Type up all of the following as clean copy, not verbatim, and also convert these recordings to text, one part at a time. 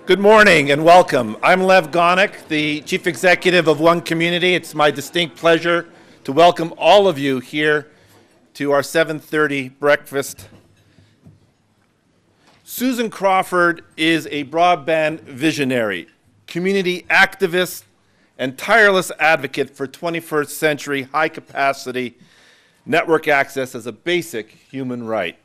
Good morning and welcome. I'm Lev Gonick, the Chief Executive of One Community. It's my distinct pleasure to welcome all of you here to our 7:30 breakfast. Susan Crawford is a broadband visionary, community activist, and tireless advocate for 21st century high-capacity network access as a basic human right.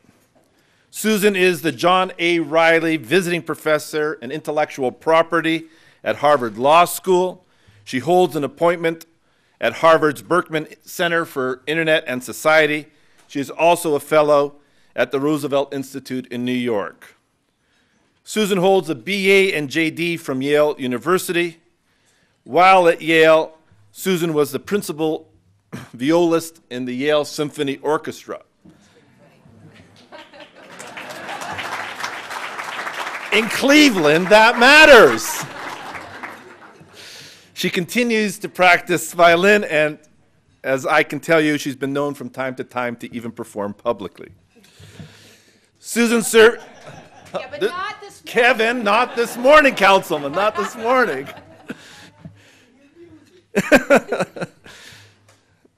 Susan is the John A. Riley Visiting Professor in Intellectual Property at Harvard Law School. She holds an appointment at Harvard's Berkman Center for Internet and Society. She is also a fellow at the Roosevelt Institute in New York. Susan holds a BA and JD from Yale University. While at Yale, Susan was the principal violist in the Yale Symphony Orchestra. In Cleveland, that matters. She continues to practice violin, and as I can tell you, she's been known from time to time to even perform publicly. Susan served... Yeah, but not this morning. Kevin, not this morning, Councilman, not this morning.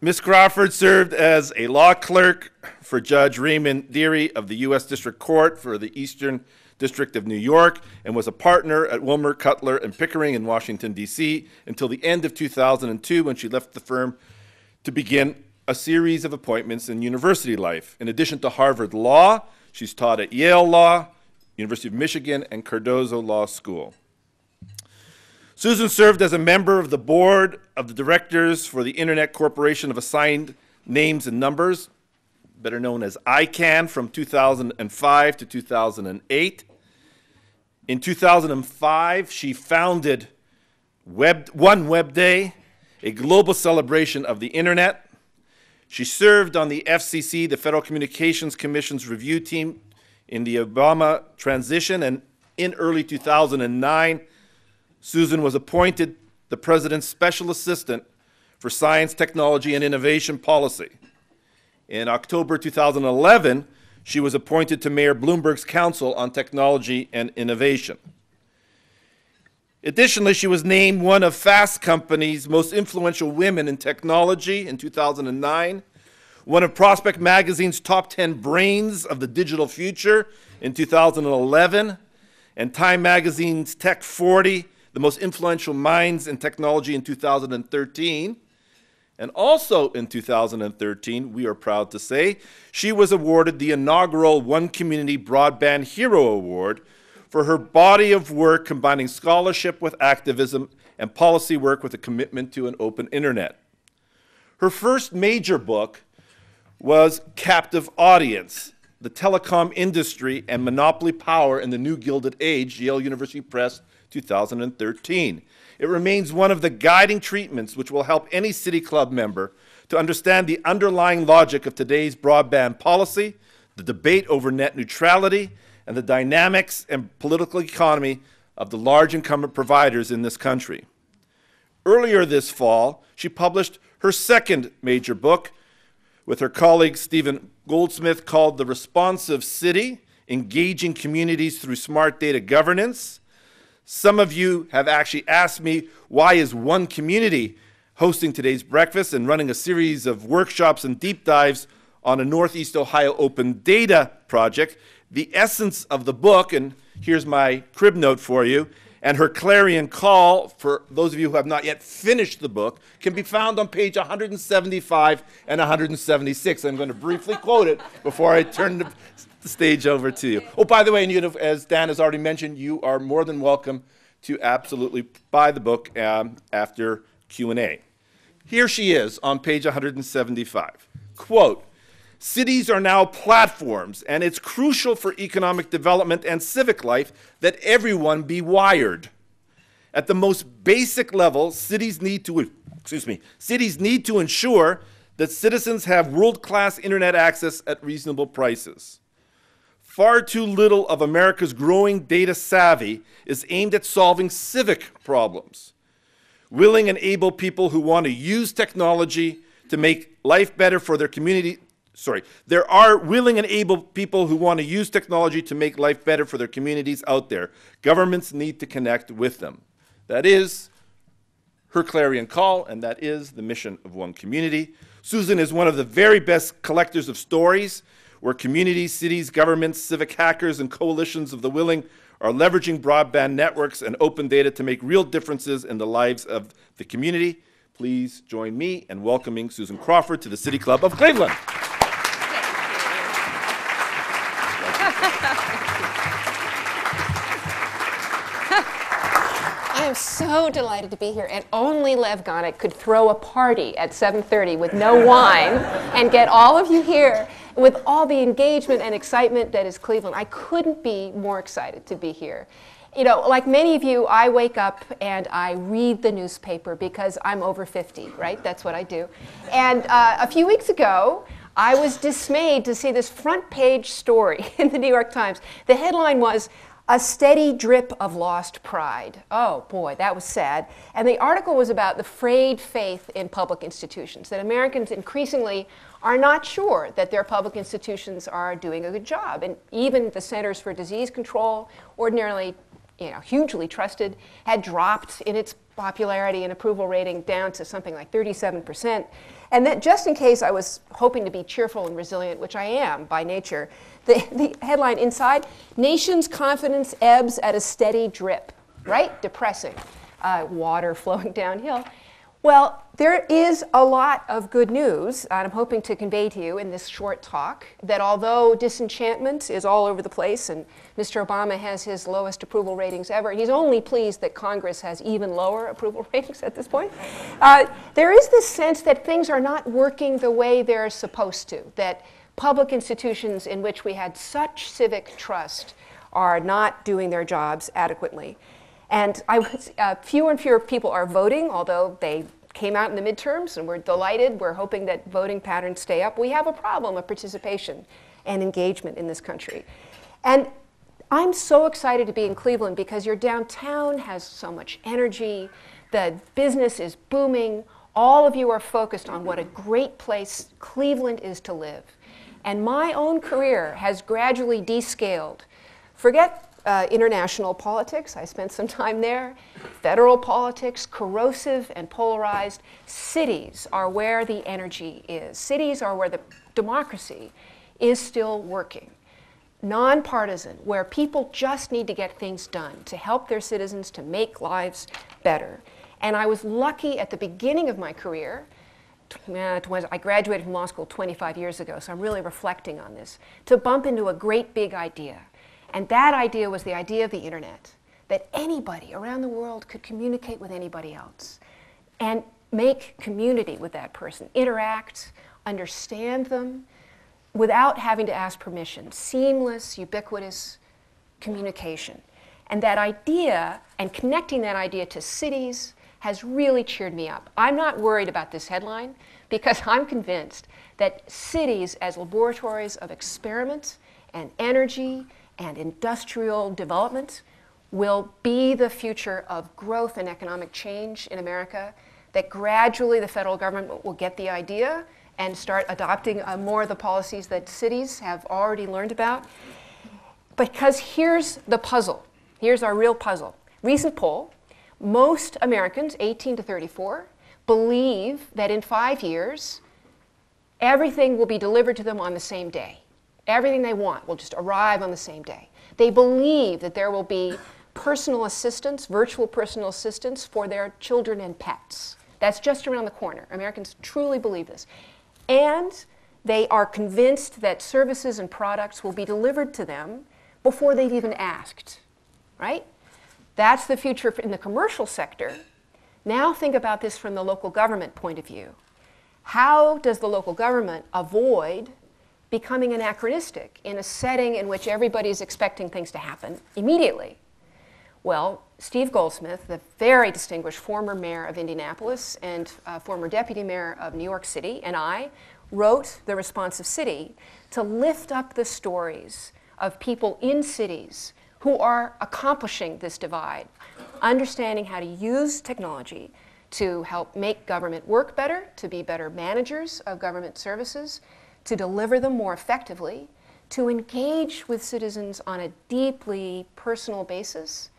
Ms. Crawford served as a law clerk for Judge Raymond Deary of the U.S. District Court for the Eastern District of New York, and was a partner at Wilmer, Cutler, and Pickering in Washington, D.C. until the end of 2002 when she left the firm to begin a series of appointments in university life. In addition to Harvard Law, she's taught at Yale Law, University of Michigan, and Cardozo Law School. Susan served as a member of the board of the directors for the Internet Corporation of Assigned Names and Numbers, better known as ICANN, from 2005 to 2008. In 2005, she founded One Web Day, a global celebration of the Internet. She served on the FCC, the Federal Communications Commission's review team in the Obama transition, and in early 2009, Susan was appointed the President's Special Assistant for Science, Technology, and Innovation Policy. In October 2011, she was appointed to Mayor Bloomberg's Council on Technology and Innovation. Additionally, she was named one of Fast Company's most influential women in technology in 2009, one of Prospect Magazine's top 10 brains of the digital future in 2011, and Time Magazine's Tech 40, the most influential minds in technology in 2013. And also in 2013, we are proud to say, she was awarded the inaugural One Community Broadband Hero Award for her body of work combining scholarship with activism and policy work with a commitment to an open internet. Her first major book was Captive Audience, the Telecom Industry and Monopoly Power in the New Gilded Age, Yale University Press, 2013. It remains one of the guiding treatments which will help any City Club member to understand the underlying logic of today's broadband policy, the debate over net neutrality, and the dynamics and political economy of the large incumbent providers in this country. Earlier this fall, she published her second major book with her colleague Stephen Goldsmith called The Responsive City, Engaging Communities Through Smart Data Governance. Some of you have actually asked me, why is One Community hosting today's breakfast and running a series of workshops and deep dives on a Northeast Ohio open data project? The essence of the book, and here's my crib note for you, and her clarion call, for those of you who have not yet finished the book, can be found on page 175 and 176. I'm going to briefly quote it before I turn the stage over to you. Oh, by the way, and you know, as Dan has already mentioned, you are more than welcome to absolutely buy the book after Q&A. Here she is on page 175. Quote, "Cities are now platforms, and it's crucial for economic development and civic life that everyone be wired. At the most basic level, cities need to ensure that citizens have world-class internet access at reasonable prices. Far too little of America's growing data savvy is aimed at solving civic problems. Willing and able people who want to use technology to make life better for their community There are willing and able people who want to use technology to make life better for their communities out there. Governments need to connect with them. That is her clarion call, and that is the mission of One Community. Susan is one of the very best collectors of stories where communities, cities, governments, civic hackers, and coalitions of the willing are leveraging broadband networks and open data to make real differences in the lives of the community. Please join me in welcoming Susan Crawford to the City Club of Cleveland. I am so delighted to be here, and only Lev Gonick could throw a party at 7:30 with no wine and get all of you here with all the engagement and excitement that is Cleveland. I couldn't be more excited to be here. You know, like many of you, I wake up and I read the newspaper because I'm over 50, right? That's what I do. And a few weeks ago, I was dismayed to see this front page story in the New York Times. The headline was, "A steady drip of lost pride." Oh boy, that was sad. And the article was about the frayed faith in public institutions, that Americans increasingly are not sure that their public institutions are doing a good job. And even the Centers for Disease Control, ordinarily hugely trusted, had dropped in its popularity and approval rating down to something like 37%. And that, just in case I was hoping to be cheerful and resilient, which I am by nature, the headline inside, "Nation's confidence ebbs at a steady drip," right? Depressing. Water flowing downhill. Well, there is a lot of good news, and I'm hoping to convey to you in this short talk that although disenchantment is all over the place and Mr. Obama has his lowest approval ratings ever, he's only pleased that Congress has even lower approval ratings at this point, there is this sense that things are not working the way they're supposed to, that public institutions in which we had such civic trust are not doing their jobs adequately. And fewer and fewer people are voting, although they came out in the midterms, and we're delighted. We're hoping that voting patterns stay up. We have a problem of participation and engagement in this country. And I'm so excited to be in Cleveland because your downtown has so much energy. The business is booming. All of you are focused on what a great place Cleveland is to live. And my own career has gradually descaled. Forget international politics. I spent some time there. Federal politics, corrosive and polarized. Cities are where the energy is. Cities are where the democracy is still working. Nonpartisan, where people just need to get things done to help their citizens to make lives better. And I was lucky at the beginning of my career, I graduated from law school 25 years ago, so I'm really reflecting on this, to bump into a great big idea. And that idea was the idea of the internet, that anybody around the world could communicate with anybody else and make community with that person, interact, understand them without having to ask permission. Seamless, ubiquitous communication. And that idea, and connecting that idea to cities, has really cheered me up. I'm not worried about this headline because I'm convinced that cities as laboratories of experiment and energy and industrial development will be the future of growth and economic change in America, that gradually the federal government will get the idea and start adopting more of the policies that cities have already learned about. Because here's the puzzle. Here's our real puzzle. Recent poll, most Americans, 18 to 34, believe that in 5 years, everything will be delivered to them on the same day. Everything they want will just arrive on the same day. They believe that there will be personal assistance, virtual personal assistance for their children and pets. That's just around the corner. Americans truly believe this. And they are convinced that services and products will be delivered to them before they've even asked, right? That's the future in the commercial sector. Now think about this from the local government point of view. How does the local government avoid becoming anachronistic in a setting in which everybody's expecting things to happen immediately? Well, Steve Goldsmith, the very distinguished former mayor of Indianapolis and former deputy mayor of New York City, and I wrote The Responsive City to lift up the stories of people in cities who are accomplishing this divide, understanding how to use technology to help make government work better, to be better managers of government services, to deliver them more effectively, to engage with citizens on a deeply personal basis,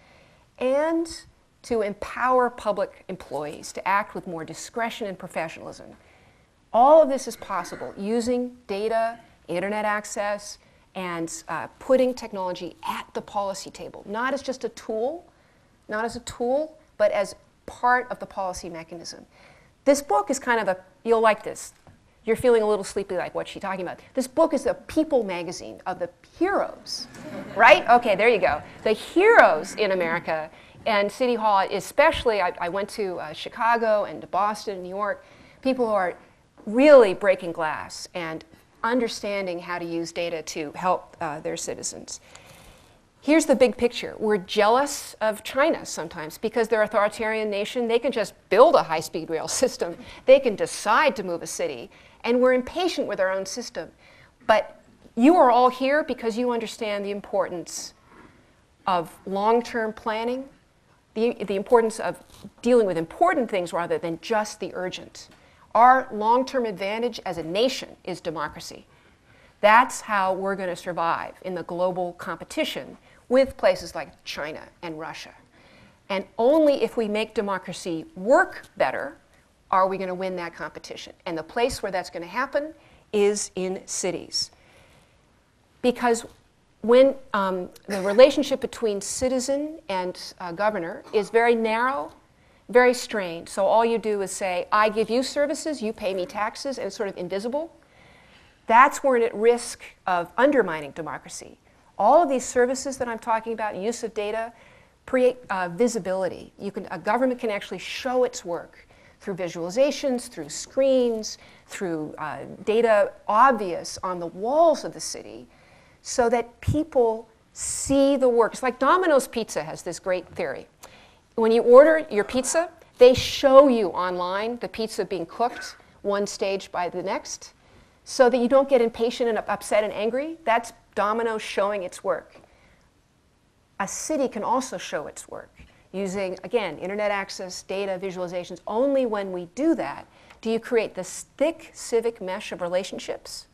and to empower public employees to act with more discretion and professionalism. All of this is possible using data, internet access, and putting technology at the policy table, not as just a tool, but as part of the policy mechanism. This book is kind of a, you'll like this. You're feeling a little sleepy, like, what's she talking about? This book is the People magazine of the heroes, right? Okay, there you go. The heroes in America, and City Hall especially. I went to Chicago and to Boston, New York. People who are really breaking glass and understanding how to use data to help their citizens. Here's the big picture. We're jealous of China sometimes because they're an authoritarian nation. They can just build a high-speed rail system. They can decide to move a city. And we're impatient with our own system. But you are all here because you understand the importance of long-term planning, the importance of dealing with important things rather than just the urgent. Our long-term advantage as a nation is democracy. That's how we're going to survive in the global competition with places like China and Russia. And only if we make democracy work better are we going to win that competition. And the place where that's going to happen is in cities. Because when the relationship between citizen and governor is very narrow, very strained. So all you do is say, I give you services, you pay me taxes, and it's sort of invisible. That's where we're at risk of undermining democracy. All of these services that I'm talking about, use of data, create visibility. A government can actually show its work through visualizations, through screens, through data obvious on the walls of the city, so that people see the work. It's like Domino's Pizza has this great theory. When you order your pizza, they show you online the pizza being cooked one stage by the next, so that you don't get impatient and upset and angry. That's Domino's showing its work. A city can also show its work using, again, internet access, data, visualizations. Only when we do that do you create this thick civic mesh of relationships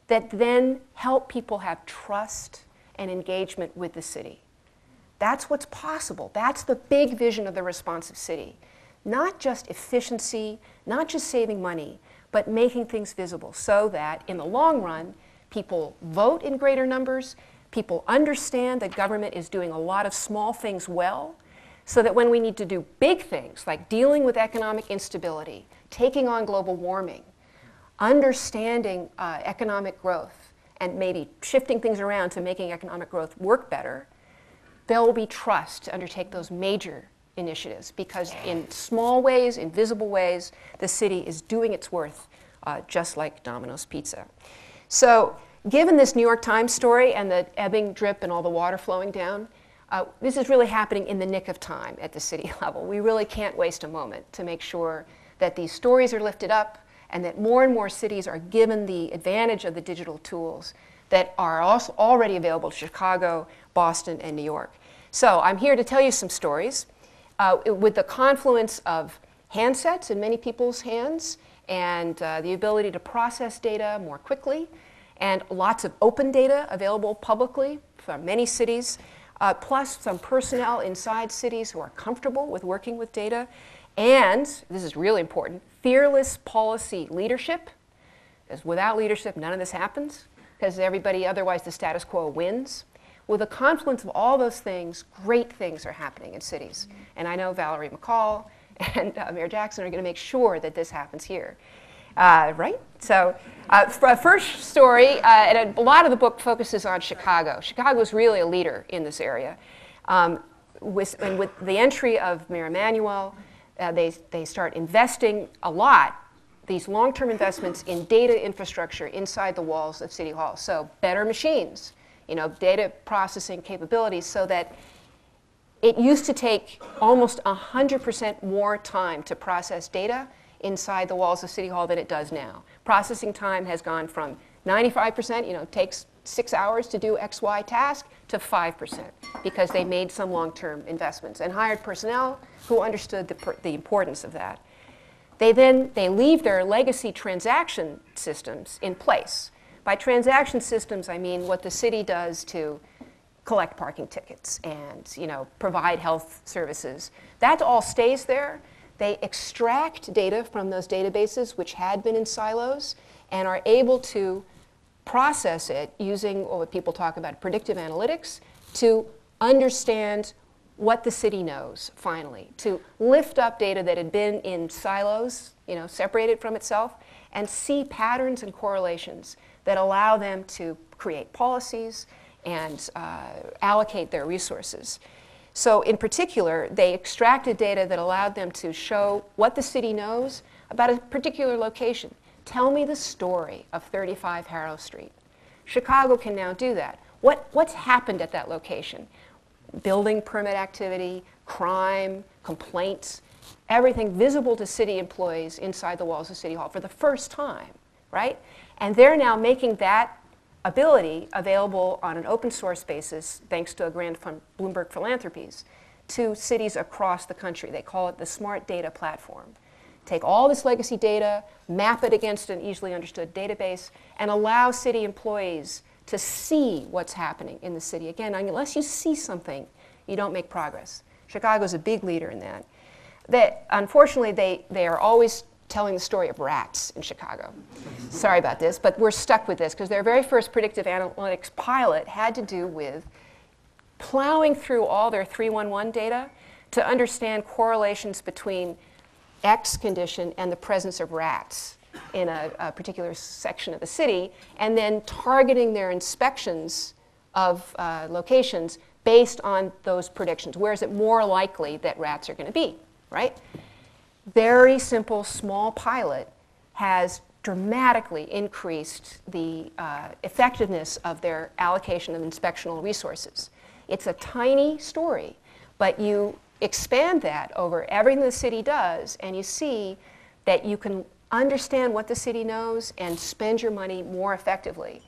that then help people have trust and engagement with the city. That's what's possible. That's the big vision of the responsive city. Not just efficiency, not just saving money, but making things visible so that in the long run, people vote in greater numbers, people understand that government is doing a lot of small things well, so that when we need to do big things like dealing with economic instability, taking on global warming, understanding economic growth, and maybe shifting things around to making economic growth work better, there will be trust to undertake those major initiatives, because in small ways, in visible ways, the city is doing its worth, just like Domino's Pizza. So given this New York Times story and the ebbing drip and all the water flowing down, this is really happening in the nick of time at the city level. We really can't waste a moment to make sure that these stories are lifted up and that more and more cities are given the advantage of the digital tools that are also already available to Chicago, Boston, and New York. So I'm here to tell you some stories. With the confluence of handsets in many people's hands and the ability to process data more quickly, and lots of open data available publicly from many cities, plus some personnel inside cities who are comfortable with working with data, and, this is really important, fearless policy leadership, because without leadership none of this happens, because everybody, otherwise the status quo wins. With the confluence of all those things, great things are happening in cities. And I know Valerie McCall and Mayor Jackson are going to make sure that this happens here. Right? So for a first story, and a lot of the book focuses on Chicago. Chicago is really a leader in this area. And with the entry of Mayor Emanuel, they start investing a lot, these long-term investments in data infrastructure inside the walls of City Hall. So better machines, data processing capabilities, so that it used to take almost 100% more time to process data inside the walls of City Hall than it does now. Processing time has gone from 95%, takes 6 hours to do XY task, to 5%, because they made some long-term investments and hired personnel who understood the importance of that. They leave their legacy transaction systems in place. By transaction systems, I mean what the city does to collect parking tickets and, you know, provide health services. That all stays there. They extract data from those databases which had been in silos and are able to process it using what people talk about predictive analytics to understand what the city knows, finally, to lift up data that had been in silos, you know, separated from itself, and see patterns and correlations that allow them to create policies and allocate their resources. So in particular, they extracted data that allowed them to show what the city knows about a particular location. Tell me the story of 35 Harrow Street. Chicago can now do that. What's happened at that location? Building permit activity, crime, complaints, everything visible to city employees inside the walls of City Hall for the first time, right? And they're now making that ability available on an open source basis, thanks to a grant from Bloomberg Philanthropies, to cities across the country. They call it the Smart Data Platform. Take all this legacy data, map it against an easily understood database, and allow city employees to see what's happening in the city. Again, unless you see something, you don't make progress. Chicago's a big leader in that. Unfortunately, they are always telling the story of rats in Chicago. Sorry about this, but we're stuck with this because their very first predictive analytics pilot had to do with plowing through all their 311 data to understand correlations between X condition and the presence of rats in a particular section of the city, and then targeting their inspections of locations based on those predictions. Where is it more likely that rats are going to be, right? Very simple, small pilot has dramatically increased the effectiveness of their allocation of inspectional resources. It's a tiny story, but you expand that over everything the city does, and you see that you can understand what the city knows and spend your money more effectively.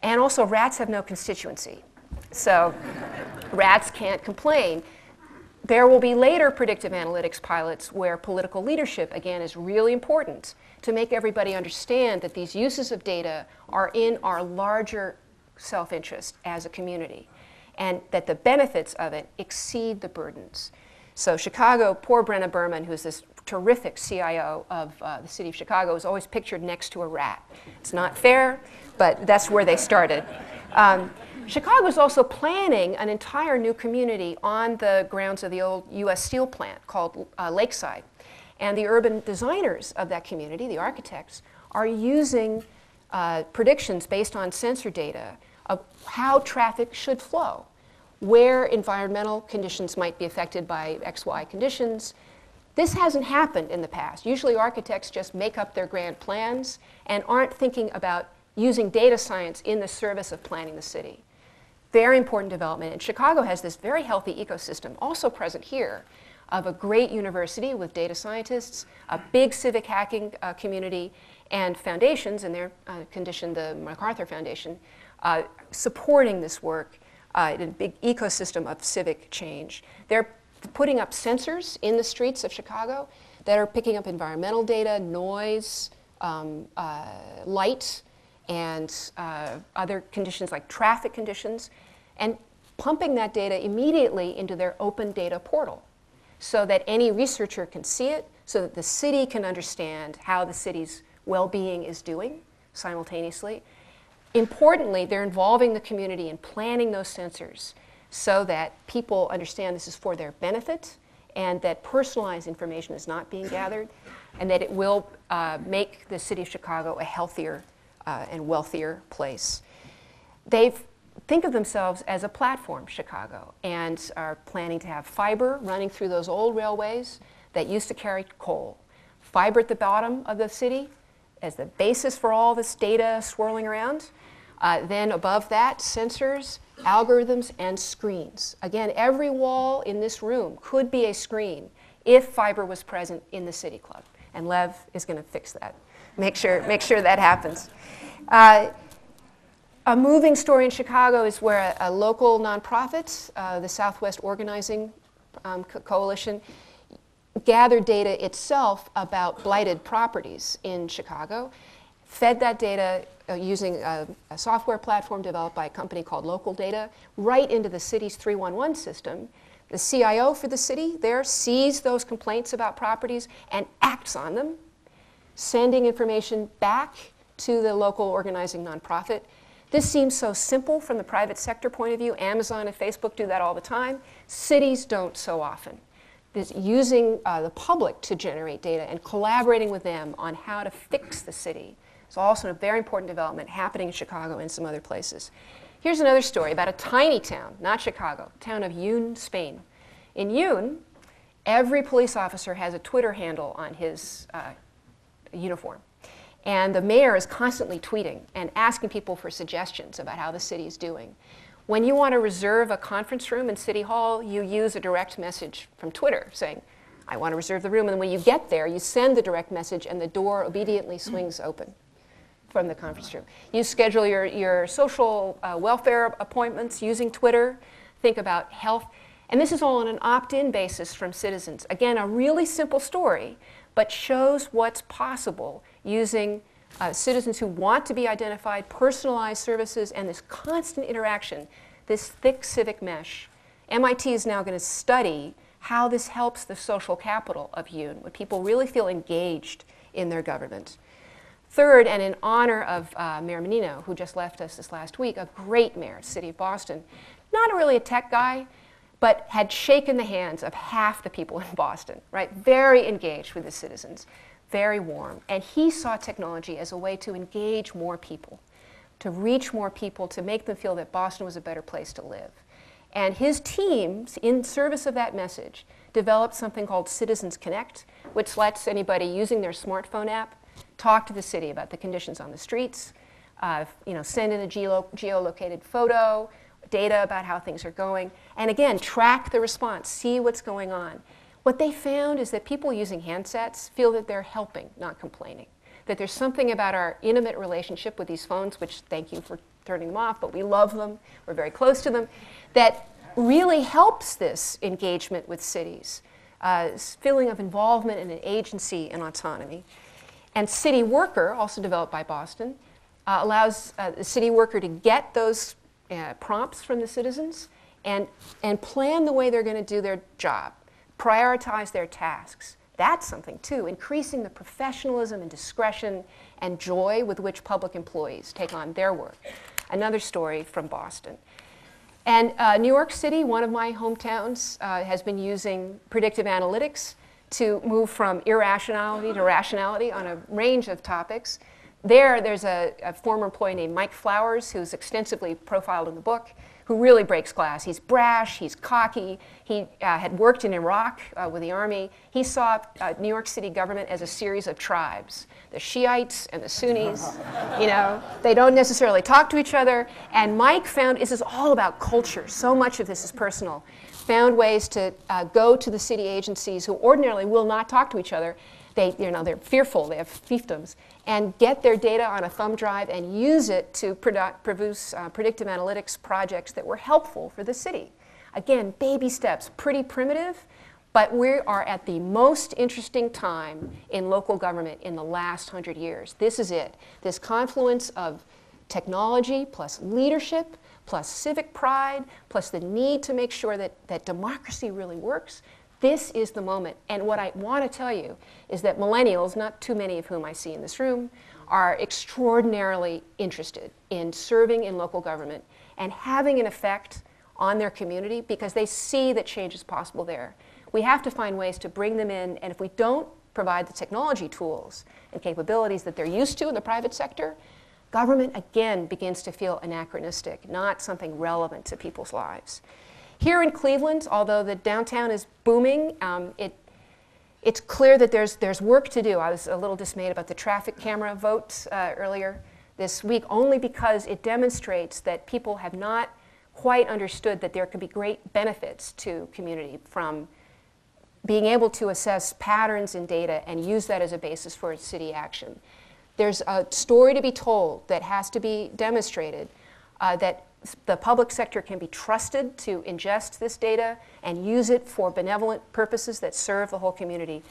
And also, rats have no constituency. So rats can't complain. There will be later predictive analytics pilots where political leadership, again, is really important to make everybody understand that these uses of data are in our larger self-interest as a community, and that the benefits of it exceed the burdens. So Chicago, poor Brenna Berman, who's this terrific CIO of the city of Chicago, is always pictured next to a rat. It's not fair, but that's where they started. Chicago is also planning an entire new community on the grounds of the old U.S. Steel plant called Lakeside. And the urban designers of that community, the architects, are using predictions based on sensor data of how traffic should flow, where environmental conditions might be affected by XY conditions. This hasn't happened in the past. Usually architects just make up their grand plans and aren't thinking about using data science in the service of planning the city. Very important development. And Chicago has this very healthy ecosystem, also present here, of a great university with data scientists, a big civic hacking community, and foundations, in their condition, the MacArthur Foundation, supporting this work in a big ecosystem of civic change. They're putting up sensors in the streets of Chicago that are picking up environmental data, noise, light, and other conditions like traffic conditions, and pumping that data immediately into their open data portal so that any researcher can see it, so that the city can understand how the city's well-being is doing simultaneously. Importantly, they're involving the community in planning those sensors so that people understand this is for their benefit and that personalized information is not being gathered, and that it will make the city of Chicago a healthier and wealthier place. They think of themselves as a platform, Chicago, and are planning to have fiber running through those old railways that used to carry coal. Fiber at the bottom of the city as the basis for all this data swirling around. Then above that, sensors, algorithms, and screens. Again, every wall in this room could be a screen if fiber was present in the City Club. And Lev is going to fix that. Make sure that happens. A moving story in Chicago is where a local nonprofit, the Southwest Organizing Coalition, gathered data itself about blighted properties in Chicago, fed that data using a software platform developed by a company called Local Data right into the city's 311 system. The CIO for the city there sees those complaints about properties and acts on them, sending information back to the local organizing nonprofit. This seems so simple from the private sector point of view. Amazon and Facebook do that all the time. Cities don't so often. This using the public to generate data and collaborating with them on how to fix the city. It's also a very important development happening in Chicago and some other places. Here's another story about a tiny town, not Chicago, town of Yun, Spain. In Yun, every police officer has a Twitter handle on his uniform. And the mayor is constantly tweeting and asking people for suggestions about how the city is doing. When you want to reserve a conference room in City Hall, you use a direct message from Twitter saying, I want to reserve the room. And when you get there, you send the direct message and the door obediently swings open from the conference room. You schedule your social welfare appointments using Twitter. Think about health. And this is all on an opt-in basis from citizens. Again, a really simple story, but shows what's possible using citizens who want to be identified, personalized services, and this constant interaction, this thick civic mesh. MIT is now going to study how this helps the social capital of Yun, when people really feel engaged in their government. Third, and in honor of Mayor Menino, who just left us this last week, a great mayor, city of Boston, not really a tech guy, but had shaken the hands of half the people in Boston, right? Very engaged with the citizens, very warm. And he saw technology as a way to engage more people, to reach more people, to make them feel that Boston was a better place to live. And his teams, in service of that message, developed something called Citizens Connect, which lets anybody using their smartphone app talk to the city about the conditions on the streets, send in a geolocated photo, data about how things are going, and again, track the response, see what's going on. What they found is that people using handsets feel that they're helping, not complaining. That there's something about our intimate relationship with these phones, which thank you for turning them off, but we love them, we're very close to them, that really helps this engagement with cities, this feeling of involvement and an agency and autonomy. And City Worker, also developed by Boston, allows the city worker to get those prompts from the citizens and plan the way they're going to do their job, prioritize their tasks. That's something too, increasing the professionalism and discretion and joy with which public employees take on their work. Another story from Boston. And New York City, one of my hometowns, has been using predictive analytics to move from irrationality to rationality on a range of topics. There's a former employee named Mike Flowers, who's extensively profiled in the book, who really breaks glass. He's brash, he's cocky, he had worked in Iraq with the army. He saw New York City government as a series of tribes, the Shiites and the Sunnis. They don't necessarily talk to each other. And Mike found this is all about culture. So much of this is personal. Found ways to go to the city agencies who ordinarily will not talk to each other. They're fearful, they have fiefdoms, and get their data on a thumb drive and use it to produce predictive analytics projects that were helpful for the city. Again, baby steps, pretty primitive, but we are at the most interesting time in local government in the last 100 years. This is it. This confluence of technology plus leadership plus civic pride plus the need to make sure that democracy really works. This is the moment. And what I want to tell you is that millennials, not too many of whom I see in this room, are extraordinarily interested in serving in local government and having an effect on their community because they see that change is possible there. We have to find ways to bring them in, and if we don't provide the technology tools and capabilities that they're used to in the private sector, government again begins to feel anachronistic, not something relevant to people's lives. Here in Cleveland, although the downtown is booming, it's clear that there's work to do. I was a little dismayed about the traffic camera vote earlier this week, only because it demonstrates that people have not quite understood that there could be great benefits to community from being able to assess patterns in data and use that as a basis for city action. There's a story to be told that has to be demonstrated that the public sector can be trusted to ingest this data and use it for benevolent purposes that serve the whole community.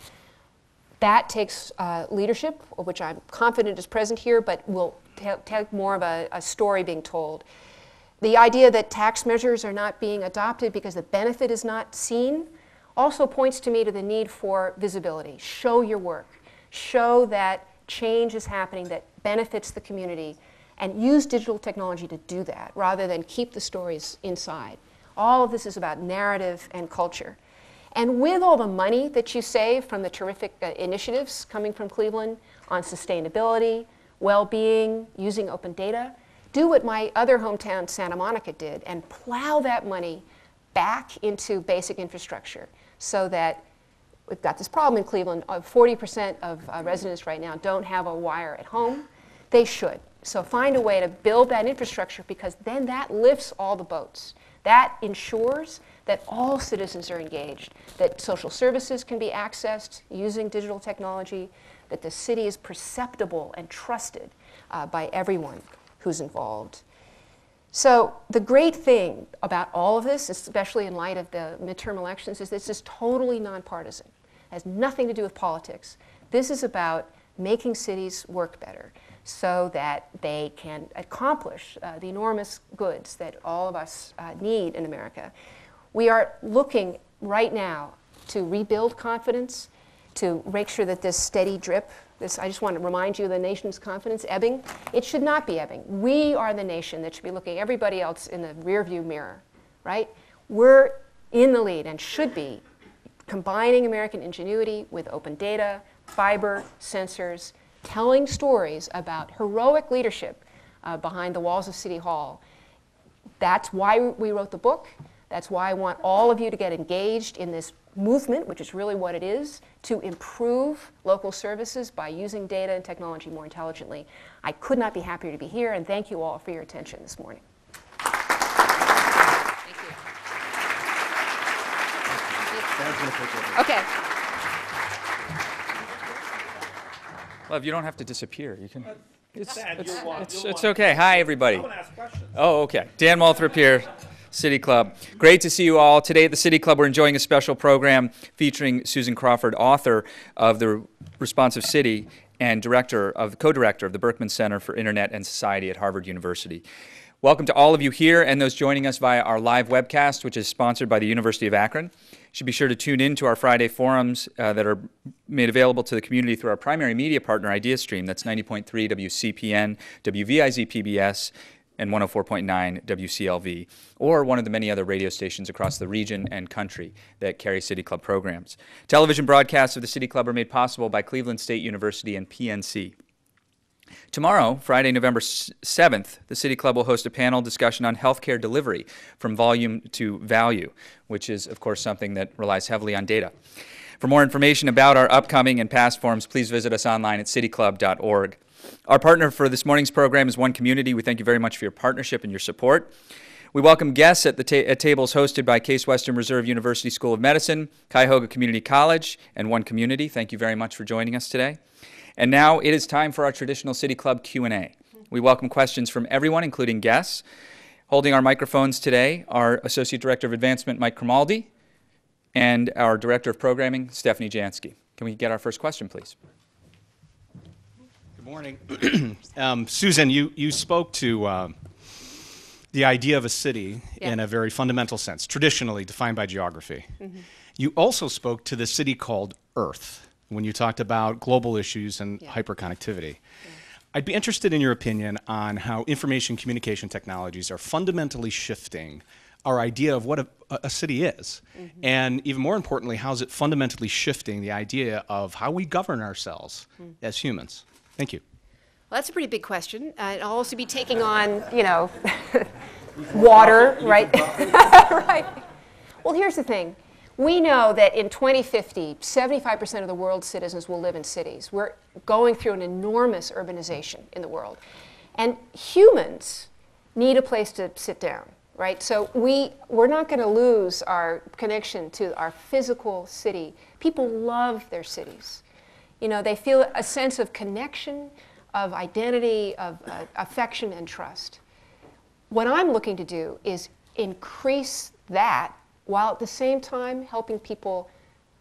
That takes leadership, which I'm confident is present here, but will take more of a story being told. The idea that tax measures are not being adopted because the benefit is not seen also points to me to the need for visibility. Show your work. Show that change is happening that benefits the community, and use digital technology to do that rather than keep the stories inside. All of this is about narrative and culture. And with all the money that you save from the terrific initiatives coming from Cleveland on sustainability, well-being, using open data, do what my other hometown, Santa Monica, did and plow that money back into basic infrastructure so that we've got this problem in Cleveland. 40% of residents right now don't have a wire at home. They should. So find a way to build that infrastructure, because then that lifts all the boats. That ensures that all citizens are engaged, that social services can be accessed using digital technology, that the city is perceptible and trusted by everyone who's involved. So the great thing about all of this, especially in light of the midterm elections, is this is totally nonpartisan. It has nothing to do with politics. This is about making cities work better so that they can accomplish the enormous goods that all of us need in America. We are looking right now to rebuild confidence, to make sure that this steady drip, I just want to remind you of the nation's confidence ebbing. It should not be ebbing. We are the nation that should be looking everybody else in the rearview mirror, right? We're in the lead and should be combining American ingenuity with open data, fiber, sensors, telling stories about heroic leadership behind the walls of City Hall. That's why we wrote the book. That's why I want all of you to get engaged in this movement, which is really what it is, to improve local services by using data and technology more intelligently. I could not be happier to be here, and thank you all for your attention this morning. Thank you. Okay. Well, if you don't have to disappear, you can. It's okay. Hi, everybody. I want to ask questions. Oh, okay. Dan Moulthrop here, City Club. Great to see you all. Today at the City Club, we're enjoying a special program featuring Susan Crawford, author of The Responsive City and co-director of the Berkman Center for Internet and Society at Harvard University. Welcome to all of you here and those joining us via our live webcast, which is sponsored by the University of Akron. You should be sure to tune in to our Friday forums that are made available to the community through our primary media partner, IdeaStream. That's 90.3 WCPN, WVIZ PBS, and 104.9 WCLV, or one of the many other radio stations across the region and country that carry City Club programs. Television broadcasts of the City Club are made possible by Cleveland State University and PNC. Tomorrow, Friday, November 7th, the City Club will host a panel discussion on healthcare delivery from volume to value, which is, of course, something that relies heavily on data. For more information about our upcoming and past forums, please visit us online at cityclub.org. Our partner for this morning's program is One Community. We thank you very much for your partnership and your support. We welcome guests at tables hosted by Case Western Reserve University School of Medicine, Cuyahoga Community College, and One Community. Thank you very much for joining us today. And now it is time for our traditional City Club Q&A. We welcome questions from everyone, including guests. Holding our microphones today are Associate Director of Advancement, Mike Cromaldi, and our Director of Programming, Stephanie Jansky. Can we get our first question, please? Good morning. Susan, you spoke to the idea of a city in a very fundamental sense, traditionally defined by geography. Mm-hmm. You also spoke to the city called Earth when you talked about global issues and hyperconnectivity. Yeah. I'd be interested in your opinion on how information communication technologies are fundamentally shifting our idea of what a city is. Mm-hmm. And even more importantly, how is it fundamentally shifting the idea of how we govern ourselves as humans? Thank you. Well, that's a pretty big question. I'll also be taking on, water, right? Right. Well, here's the thing. We know that in 2050, 75% of the world's citizens will live in cities. We're going through an enormous urbanization in the world. And humans need a place to sit down, right? So we're not going to lose our connection to our physical city. People love their cities. They feel a sense of connection, of identity, of affection and trust. What I'm looking to do is increase that while at the same time helping people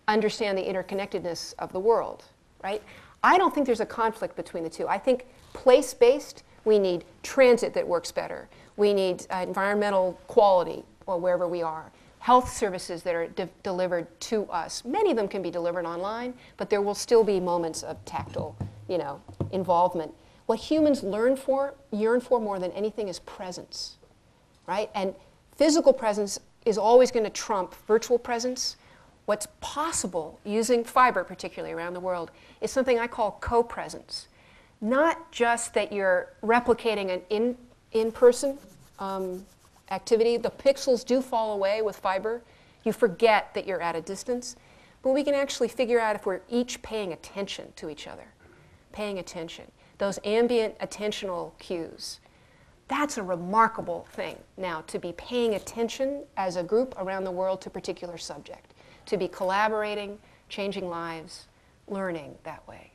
understand the interconnectedness of the world, right? I don't think there's a conflict between the two. I think place-based We need transit that works better. We need environmental quality or wherever we are. Health services that are delivered to us. Many of them can be delivered online, but there will still be moments of tactile, involvement. What humans yearn for more than anything is presence, right? And physical presence is always going to trump virtual presence. What's possible using fiber, particularly around the world, is something I call co-presence. Not just that you're replicating an in-person activity. The pixels do fall away with fiber. You forget that you're at a distance. But we can actually figure out if we're each paying attention to each other. Paying attention. Those ambient attentional cues. That's a remarkable thing now, to be paying attention as a group around the world to a particular subject. To be collaborating, changing lives, learning that way.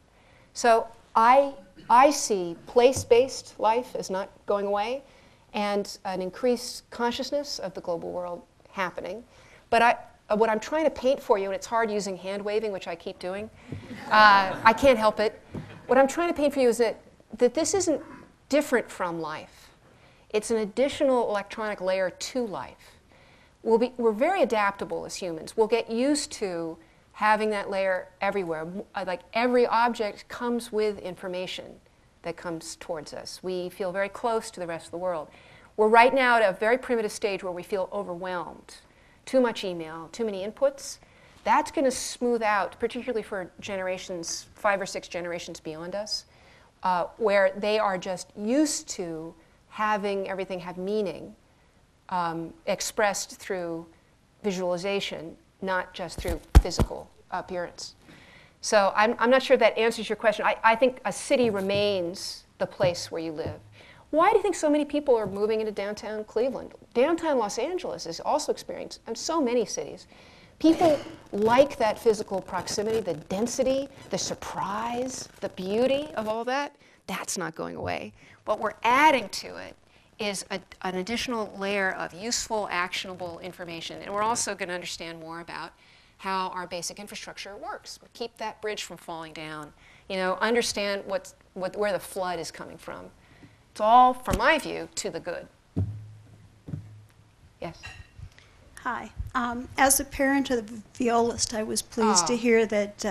So I see place-based life as not going away, and an increased consciousness of the global world happening. But what I'm trying to paint for you, and it's hard using hand waving, which I keep doing, I can't help it. What I'm trying to paint for you is that this isn't different from life. It's an additional electronic layer to life. We're very adaptable as humans. We'll get used to having that layer everywhere. Like every object comes with information that comes towards us. We feel very close to the rest of the world. We're right now at a very primitive stage where we feel overwhelmed. Too much email, too many inputs. That's going to smooth out, particularly for generations, 5 or 6 generations beyond us, where they are just used to having everything have meaning expressed through visualization, not just through physical appearance. So I'm not sure that answers your question. I think a city remains the place where you live. Why do you think so many people are moving into downtown Cleveland? Downtown Los Angeles is also experienced, and so many cities. People like that physical proximity, the density, the surprise, the beauty of all that. That's not going away. What we're adding to it is an additional layer of useful, actionable information. And we're also going to understand more about how our basic infrastructure works. Keep that bridge from falling down. Understand where the flood is coming from. It's all, from my view, to the good. Yes? Hi. As a parent of the violist, I was pleased to hear that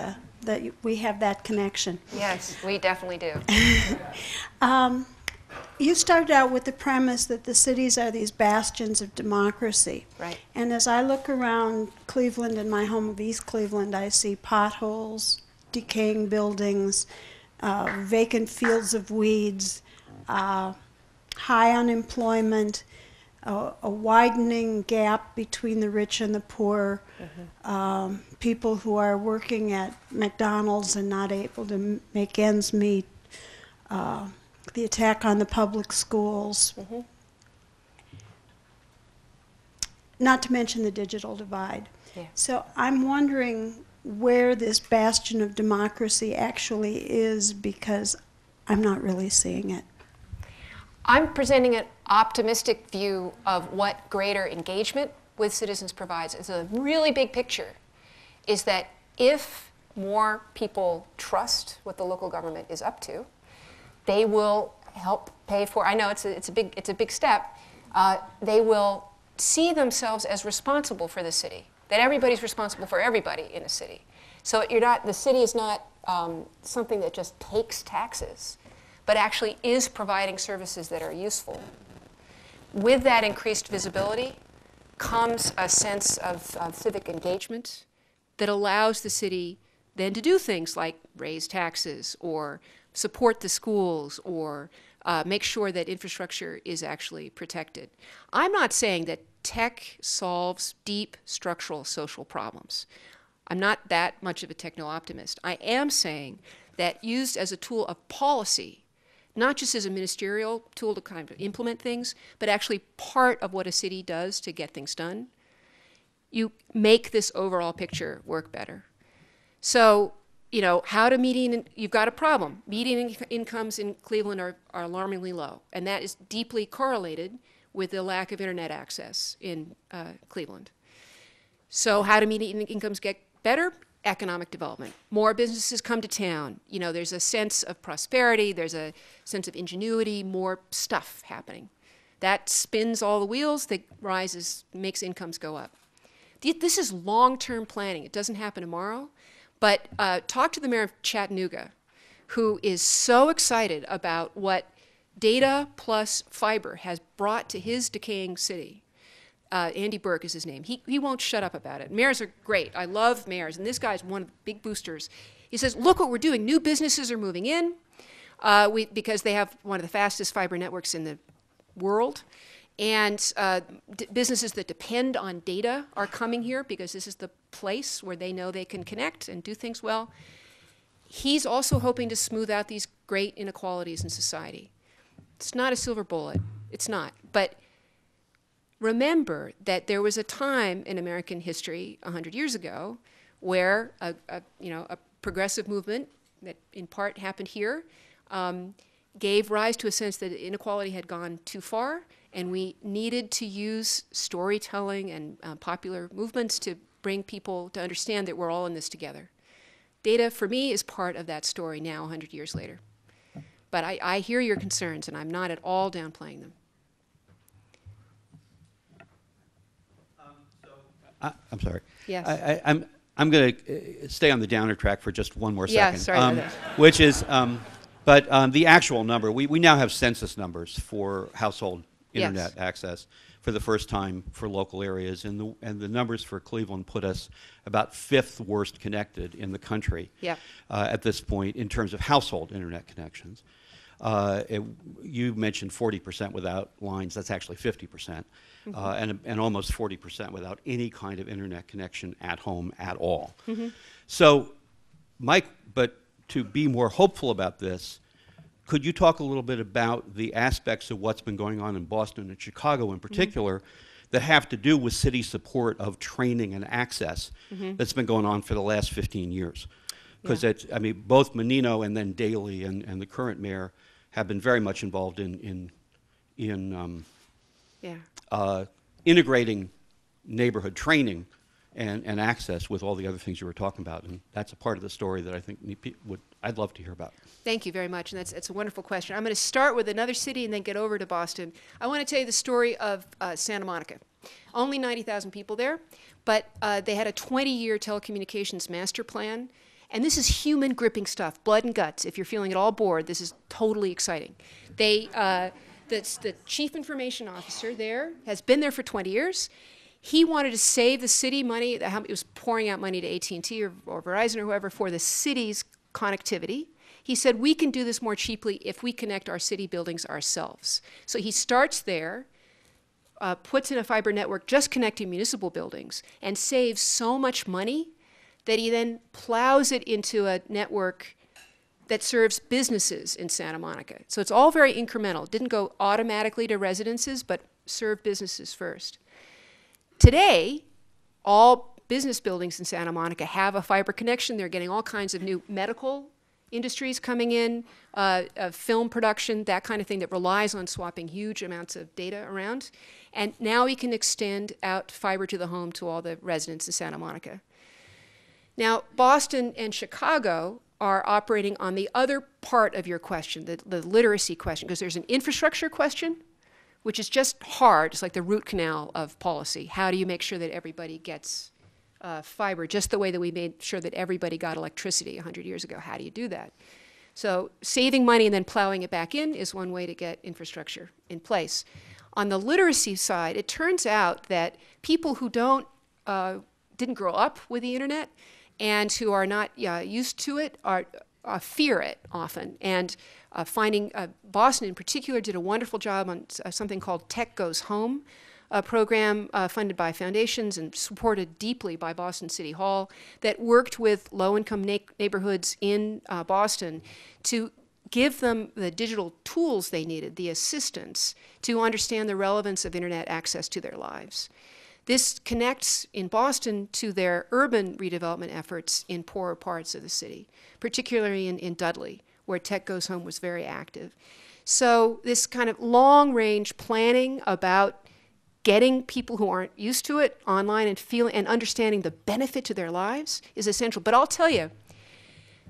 we have that connection. Yes, we definitely do. You started out with the premise that the cities are these bastions of democracy. Right. And as I look around Cleveland and my home of East Cleveland, I see potholes, decaying buildings, vacant fields of weeds, high unemployment, a widening gap between the rich and the poor, people who are working at McDonald's and not able to make ends meet, the attack on the public schools, not to mention the digital divide. Yeah. So I'm wondering where this bastion of democracy actually is, because I'm not really seeing it. I'm presenting an optimistic view of what greater engagement with citizens provides. It's a really big picture, is that if more people trust what the local government is up to, they will help pay for, I know it's a big step, they will see themselves as responsible for the city, that everybody's responsible for everybody in a city. So the city is not something that just takes taxes, but actually is providing services that are useful. With that increased visibility comes a sense of civic engagement that allows the city then to do things like raise taxes or support the schools or make sure that infrastructure is actually protected. I'm not saying that tech solves deep structural social problems. I'm not that much of a techno-optimist. I am saying that used as a tool of policy, not just as a ministerial tool to kind of implement things, but actually part of what a city does to get things done, you make this overall picture work better. So, how to median, you've got a problem. Median incomes in Cleveland are alarmingly low, and that is deeply correlated with the lack of internet access in Cleveland. So how do median incomes get better? economic development. More businesses come to town. You know, there's a sense of prosperity, there's a sense of ingenuity, more stuff happening. That spins all the wheels, that rises, makes incomes go up. This is long-term planning. It doesn't happen tomorrow. But talk to the mayor of Chattanooga, who is so excited about what data plus fiber has brought to his decaying city. Andy Burke is his name. He won't shut up about it. Mayors are great. I love mayors, and this guy's one of the big boosters. He says, look what we're doing. New businesses are moving in because they have one of the fastest fiber networks in the world. And businesses that depend on data are coming here because this is the place where they know they can connect and do things well. He's also hoping to smooth out these great inequalities in society. It's not a silver bullet. It's not. But remember that there was a time in American history 100 years ago where a progressive movement that in part happened here gave rise to a sense that inequality had gone too far, and we needed to use storytelling and popular movements to bring people to understand that we're all in this together. Data, for me, is part of that story now, 100 years later. But I hear your concerns, and I'm not at all downplaying them. I'm sorry. Yes. I'm going to stay on the downer track for just one more second. Yeah, sorry about that. Which is, but the actual number, we now have census numbers for household internet access for the first time for local areas, and the numbers for Cleveland put us about 5th worst connected in the country at this point in terms of household internet connections. You mentioned 40% without lines. That's actually 50%, and almost 40% without any kind of internet connection at home at all. So, Mike, but to be more hopeful about this, could you talk a little bit about the aspects of what's been going on in Boston and Chicago in particular that have to do with city support of training and access that's been going on for the last 15 years? Because I mean, both Menino and then Daley and the current mayor have been very much involved in integrating neighborhood training and access with all the other things you were talking about, and that's a part of the story that I think I'd love to hear about. Thank you very much, and that's a wonderful question. I'm going to start with another city and then get over to Boston. I want to tell you the story of Santa Monica. Only 90,000 people there, but they had a 20-year telecommunications master plan, and this is human gripping stuff, blood and guts. If you're feeling at all bored, this is totally exciting. The chief information officer there has been there for 20 years. He wanted to save the city money. It was pouring out money to AT&T or Verizon or whoever for the city's connectivity. He said, we can do this more cheaply if we connect our city buildings ourselves. So he starts there, puts in a fiber network just connecting municipal buildings, and saves so much money that he then plows it into a network that serves businesses in Santa Monica. So it's all very incremental. It didn't go automatically to residences, but served businesses first. Today, all business buildings in Santa Monica have a fiber connection. They're getting all kinds of new medical industries coming in, film production, that kind of thing that relies on swapping huge amounts of data around. And now we can extend out fiber to the home to all the residents in Santa Monica. Now, Boston and Chicago are operating on the other part of your question, the literacy question, because there's an infrastructure question, which is just hard. It's like the root canal of policy. How do you make sure that everybody gets fiber, just the way that we made sure that everybody got electricity 100 years ago? How do you do that? So saving money and then plowing it back in is one way to get infrastructure in place. On the literacy side, it turns out that people who didn't grow up with the internet and who are not used to it fear it often. And Boston in particular did a wonderful job on something called Tech Goes Home, a program funded by foundations and supported deeply by Boston City Hall that worked with low-income neighborhoods in Boston to give them the digital tools they needed, the assistance, to understand the relevance of internet access to their lives. This connects in Boston to their urban redevelopment efforts in poorer parts of the city, particularly in Dudley, where Tech Goes Home was very active. So this kind of long-range planning about getting people who aren't used to it online and feeling and understanding the benefit to their lives is essential. But I'll tell you,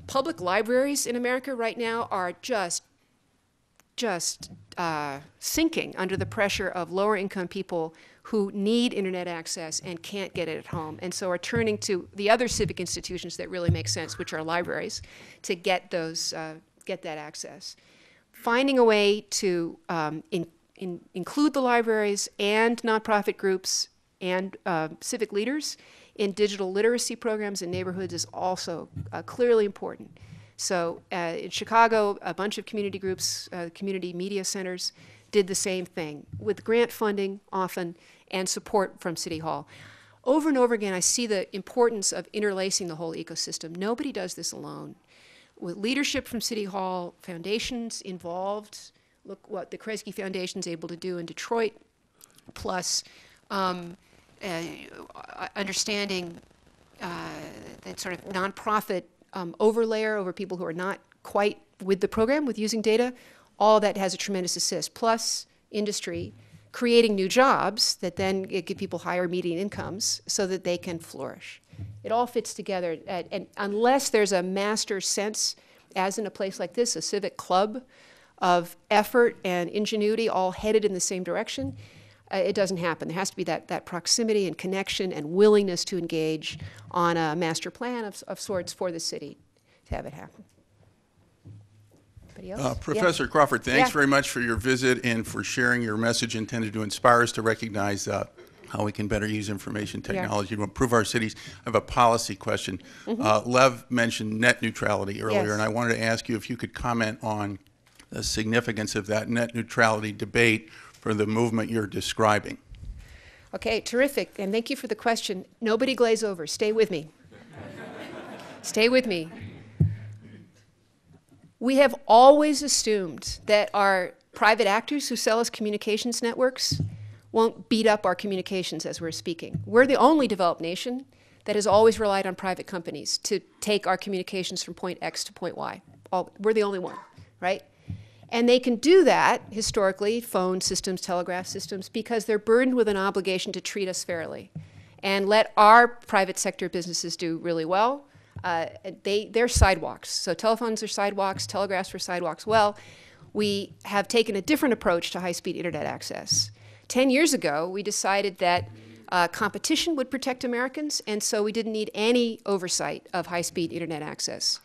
public libraries in America right now are just sinking under the pressure of lower income people who need internet access and can't get it at home, and so are turning to the other civic institutions that really make sense, which are libraries, to get that access. Finding a way to include the libraries and nonprofit groups and civic leaders in digital literacy programs in neighborhoods is also clearly important. So in Chicago, a bunch of community groups, community media centers, did the same thing with grant funding often and support from City Hall. Over and over again, I see the importance of interlacing the whole ecosystem. Nobody does this alone. With leadership from City Hall, foundations involved, look what the Kresge Foundation is able to do in Detroit, plus understanding that sort of nonprofit overlayer over people who are not quite with the program, with using data, all that has a tremendous assist, plus industry creating new jobs that then give people higher median incomes so that they can flourish. It all fits together, and unless there's a master sense, as in a place like this, a civic club of effort and ingenuity all headed in the same direction, it doesn't happen. There has to be that proximity and connection and willingness to engage on a master plan of sorts for the city to have it happen. Anybody else? Professor Crawford, thanks very much for your visit and for sharing your message intended to inspire us to recognize how we can better use information technology to improve our cities. I have a policy question. Lev mentioned net neutrality earlier, and I wanted to ask you if you could comment on the significance of that net neutrality debate for the movement you're describing. Okay, terrific, and thank you for the question. Nobody glaze over. Stay with me. Stay with me. We have always assumed that our private actors who sell us communications networks won't beat up our communications as we're speaking. We're the only developed nation that has always relied on private companies to take our communications from point X to point Y. We're the only one, right? And they can do that, historically, phone systems, telegraph systems, because they're burdened with an obligation to treat us fairly and let our private sector businesses do really well. They're sidewalks. So telephones are sidewalks, telegraphs are sidewalks. Well, we have taken a different approach to high-speed internet access. 10 years ago, we decided that competition would protect Americans, and so we didn't need any oversight of high-speed internet access.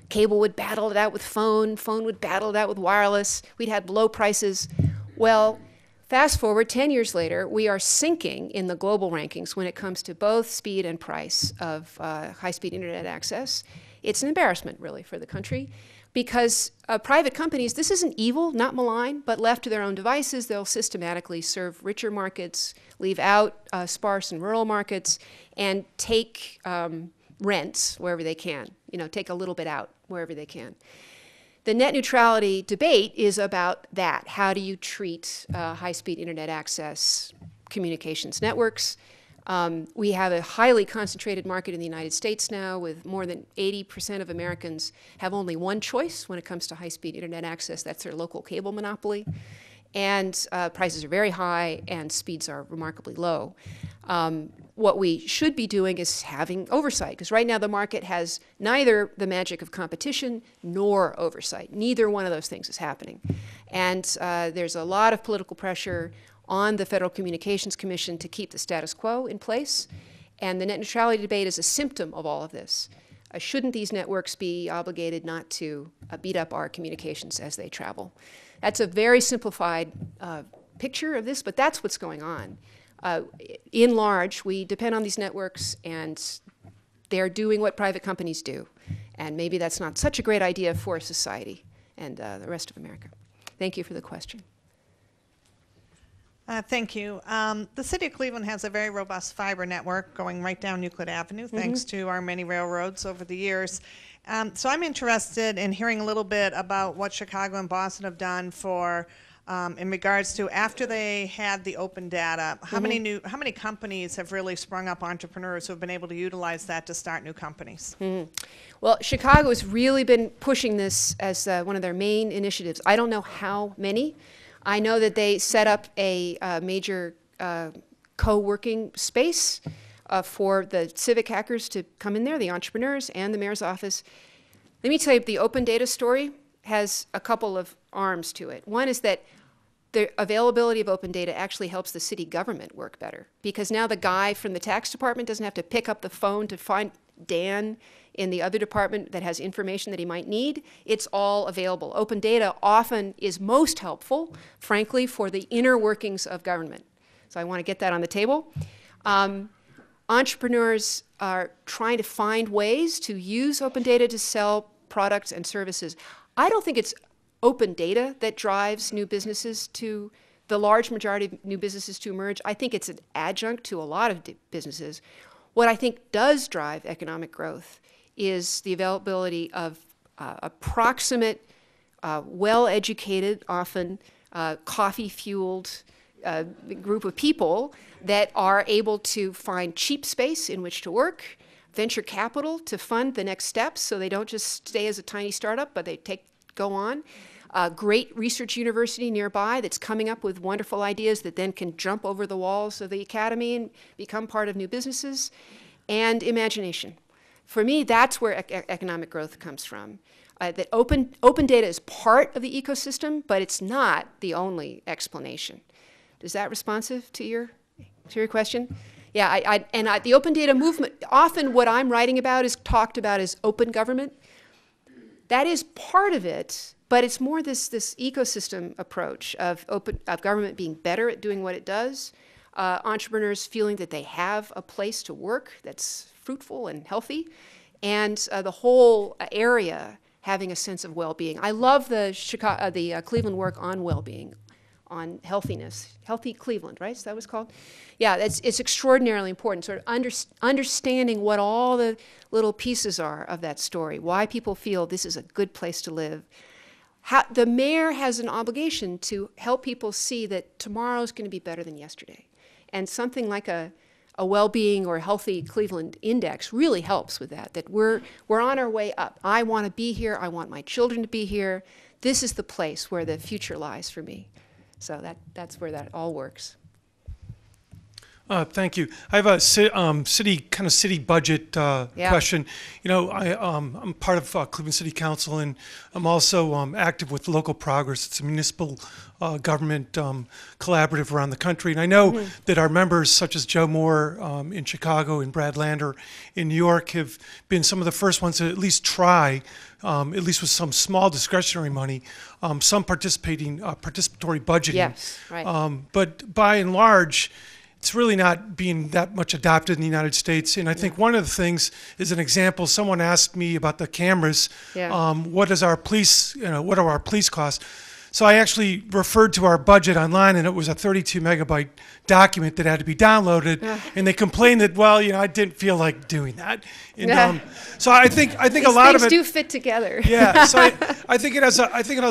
Cable would battle it out with phone would battle it out with wireless, we'd had low prices. Well, fast forward 10 years later, we are sinking in the global rankings when it comes to both speed and price of high-speed internet access. It's an embarrassment, really, for the country, because private companies, this isn't evil, not malign, but left to their own devices, they'll systematically serve richer markets, leave out sparse and rural markets, and take rents wherever they can, take a little bit out wherever they can. The net neutrality debate is about that. How do you treat high-speed internet access communications networks? We have a highly concentrated market in the United States now, with more than 80% of Americans have only one choice when it comes to high-speed internet access. That's their local cable monopoly. And prices are very high and speeds are remarkably low. What we should be doing is having oversight, because right now the market has neither the magic of competition nor oversight. Neither one of those things is happening. And there's a lot of political pressure on the Federal Communications Commission to keep the status quo in place. And the net neutrality debate is a symptom of all of this. Shouldn't these networks be obligated not to beat up our communications as they travel? That's a very simplified picture of this, but that's what's going on. In large, we depend on these networks, and they're doing what private companies do. And maybe that's not such a great idea for society and the rest of America. Thank you for the question. Thank you. The city of Cleveland has a very robust fiber network going right down Euclid Avenue, thanks to our many railroads over the years. So I'm interested in hearing a little bit about what Chicago and Boston have done for, in regards to after they had the open data, how many companies have really sprung up, entrepreneurs who have been able to utilize that to start new companies? Well, Chicago has really been pushing this as one of their main initiatives. I don't know how many. I know that they set up a major co-working space for the civic hackers to come in there, the entrepreneurs and the mayor's office. Let me tell you, the open data story has a couple of arms to it. One is that the availability of open data actually helps the city government work better, because now the guy from the tax department doesn't have to pick up the phone to find Dan in the other department that has information that he might need. It's all available. Open data often is most helpful, frankly, for the inner workings of government. So I want to get that on the table. Entrepreneurs are trying to find ways to use open data to sell products and services. I don't think it's open data that drives new businesses to, the large majority of new businesses to emerge. I think it's an adjunct to a lot of businesses. What I think does drive economic growth is the availability of approximate, well-educated, often coffee-fueled group of people that are able to find cheap space in which to work, venture capital to fund the next steps so they don't just stay as a tiny startup, but they go on. A great research university nearby that's coming up with wonderful ideas that then can jump over the walls of the academy and become part of new businesses. And imagination. For me, that's where economic growth comes from. That open data is part of the ecosystem, but it's not the only explanation. Is that responsive to your question? Yeah, the open data movement, often what I'm writing about is talked about as open government. That is part of it, but it's more this ecosystem approach of government being better at doing what it does, entrepreneurs feeling that they have a place to work that's fruitful and healthy, and the whole area having a sense of well-being. I love the Cleveland work on well-being, on healthiness. Healthy Cleveland, right? Is that what it's called? Yeah, it's extraordinarily important, sort of understanding what all the little pieces are of that story, why people feel this is a good place to live. The mayor has an obligation to help people see that tomorrow is going to be better than yesterday. And something like a well-being or healthy Cleveland index really helps with that we're on our way up. I want to be here. I want my children to be here. This is the place where the future lies for me. So that's where that all works. Thank you. I have a city budget question. You know, I'm part of Cleveland City Council, and I'm also active with Local Progress. It's a municipal government collaborative around the country. And I know that our members, such as Joe Moore in Chicago and Brad Lander in New York, have been some of the first ones to at least try, at least with some small discretionary money, some participatory budgeting. Yes, right. But by and large, it's really not being that much adopted in the United States. And I think one of the things is an example. Someone asked me about the cameras. Yeah. What are our police costs? So I actually referred to our budget online, and it was a 32 megabyte document that had to be downloaded. And they complained that, well, you know, I didn't feel like doing that. And, so I think a lot of it do fit together. Yeah. So I think it has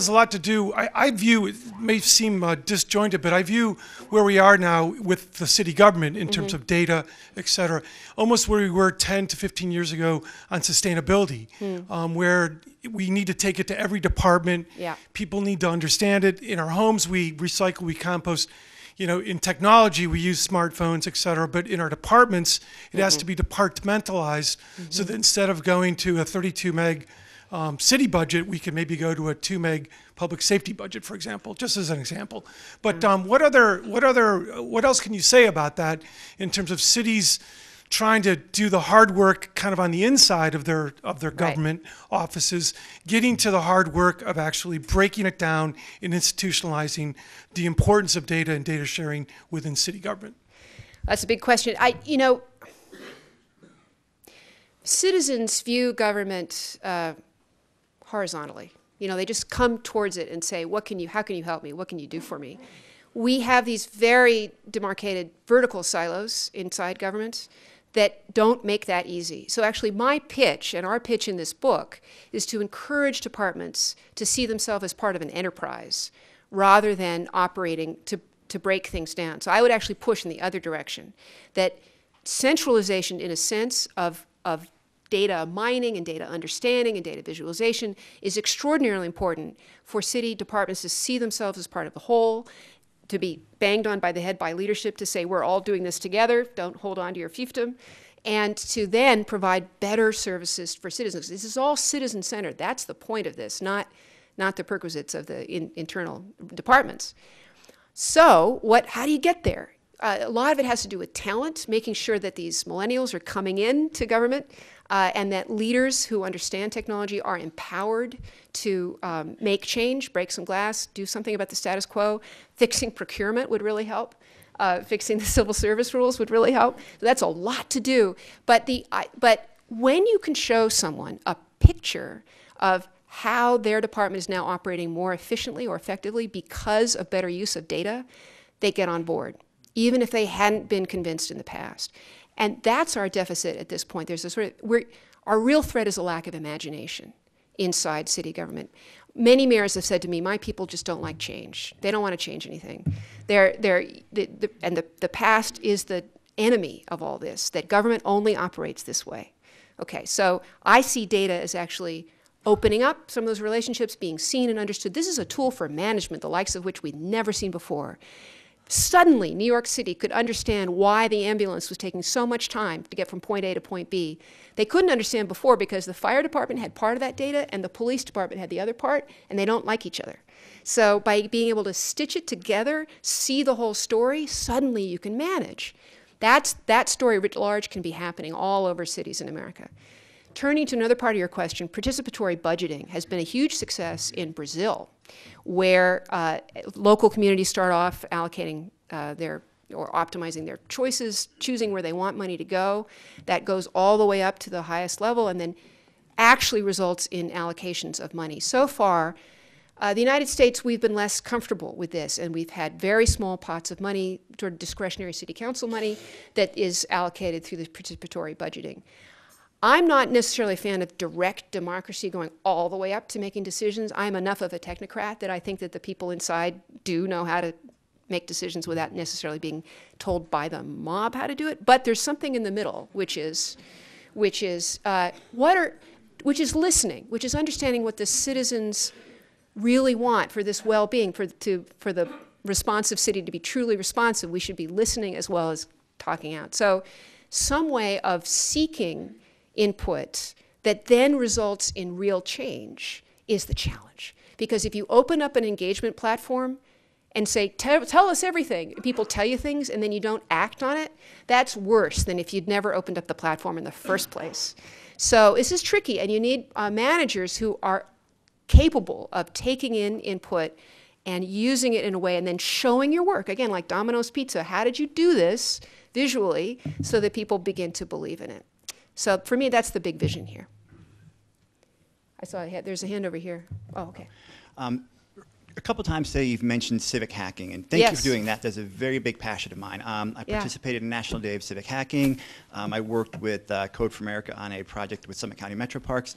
a lot to do. I view, it may seem disjointed, but I view where we are now with the city government in terms of data, et cetera, almost where we were 10 to 15 years ago on sustainability, where we need to take it to every department. Yeah. People need to understand it. In our homes, we recycle, we compost. You know, in technology, we use smartphones, et cetera, but in our departments, it has to be departmentalized so that instead of going to a 32 meg city budget, we can maybe go to a 2 meg public safety budget, for example, just as an example. But what else can you say about that in terms of cities trying to do the hard work kind of on the inside of their government offices, getting to the hard work of actually breaking it down and institutionalizing the importance of data and data sharing within city government? That's a big question. Citizens view government horizontally. You know, they just come towards it and say, how can you help me? What can you do for me? We have these very demarcated vertical silos inside government that don't make that easy. So actually my pitch and our pitch in this book is to encourage departments to see themselves as part of an enterprise rather than operating to break things down. So I would actually push in the other direction, that centralization in a sense of data mining and data understanding and data visualization is extraordinarily important for city departments to see themselves as part of the whole. to be banged on by the head by leadership to say, we're all doing this together, don't hold on to your fiefdom, and to then provide better services for citizens. This is all citizen-centered. That's the point of this, not the perquisites of the internal departments. So how do you get there? A lot of it has to do with talent, making sure that these millennials are coming in to government and that leaders who understand technology are empowered to make change, break some glass, do something about the status quo. Fixing procurement would really help. Fixing the civil service rules would really help. So that's a lot to do. But when you can show someone a picture of how their department is now operating more efficiently or effectively because of better use of data, they get on board, even if they hadn't been convinced in the past. And that's our deficit at this point. There's a sort of, our real threat is a lack of imagination inside city government. Many mayors have said to me, my people just don't like change. They don't want to change anything. The past is the enemy of all this, that government only operates this way. Okay, so I see data as actually opening up some of those relationships, being seen and understood. This is a tool for management, the likes of which we'd never seen before. Suddenly, New York City could understand why the ambulance was taking so much time to get from point A to point B. They couldn't understand before because the fire department had part of that data and the police department had the other part, and they don't like each other. So by being able to stitch it together, see the whole story, suddenly you can manage. That story writ large can be happening all over cities in America. Turning to another part of your question, participatory budgeting has been a huge success in Brazil, where local communities start off allocating or optimizing their choices, choosing where they want money to go. That goes all the way up to the highest level and then actually results in allocations of money. So far, the United States, we've been less comfortable with this, and we've had very small pots of money, sort of discretionary city council money, that is allocated through the participatory budgeting. I'm not necessarily a fan of direct democracy going all the way up to making decisions. I'm enough of a technocrat that I think that the people inside do know how to make decisions without necessarily being told by the mob how to do it. But there's something in the middle, which is listening, which is understanding what the citizens really want for this well-being, for the responsive city to be truly responsive. We should be listening as well as talking out. So some way of seeking input that then results in real change is the challenge. Because if you open up an engagement platform and say, tell us everything, people tell you things and then you don't act on it, that's worse than if you'd never opened up the platform in the first place. So this is tricky, and you need managers who are capable of taking in input and using it in a way and then showing your work. Again, like Domino's Pizza, how did you do this visually so that people begin to believe in it? So for me, that's the big vision here. I saw there's a hand over here. Oh, okay. A couple times today you've mentioned civic hacking, and thank you for doing that. That's a very big passion of mine. I participated in National Day of Civic Hacking. I worked with Code for America on a project with Summit County Metro Parks.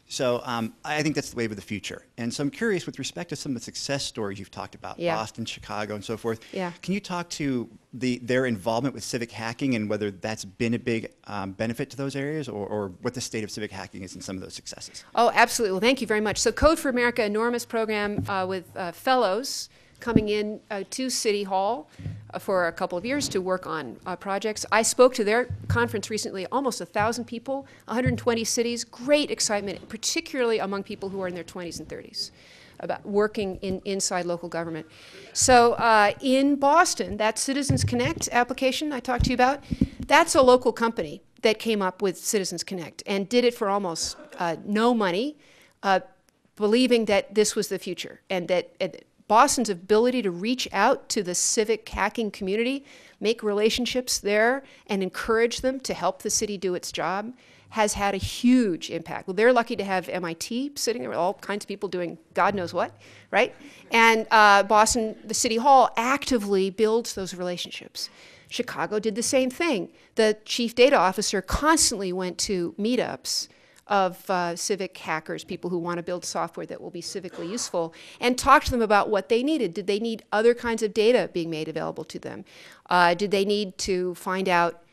So I think that's the wave of the future. And so I'm curious, with respect to some of the success stories you've talked about, Boston, Chicago, and so forth, can you talk to their involvement with civic hacking and whether that's been a big benefit to those areas, or what the state of civic hacking is in some of those successes? Oh, absolutely. Well, thank you very much. So Code for America, enormous program with fellows coming in to City Hall for a couple of years to work on projects. I spoke to their conference recently, almost 1,000 people, 120 cities, great excitement, particularly among people who are in their 20s and 30s, about working inside local government. So in Boston, that Citizens Connect application I talked to you about, that's a local company that came up with Citizens Connect and did it for almost no money, believing that this was the future, and that Boston's ability to reach out to the civic hacking community, make relationships there, and encourage them to help the city do its job has had a huge impact. Well, they're lucky to have MIT sitting there with all kinds of people doing God knows what, right? And Boston, the City Hall, actively builds those relationships. Chicago did the same thing. The chief data officer constantly went to meetups of civic hackers, people who want to build software that will be civically useful, and talk to them about what they needed. Did they need other kinds of data being made available to them? Did they need to find out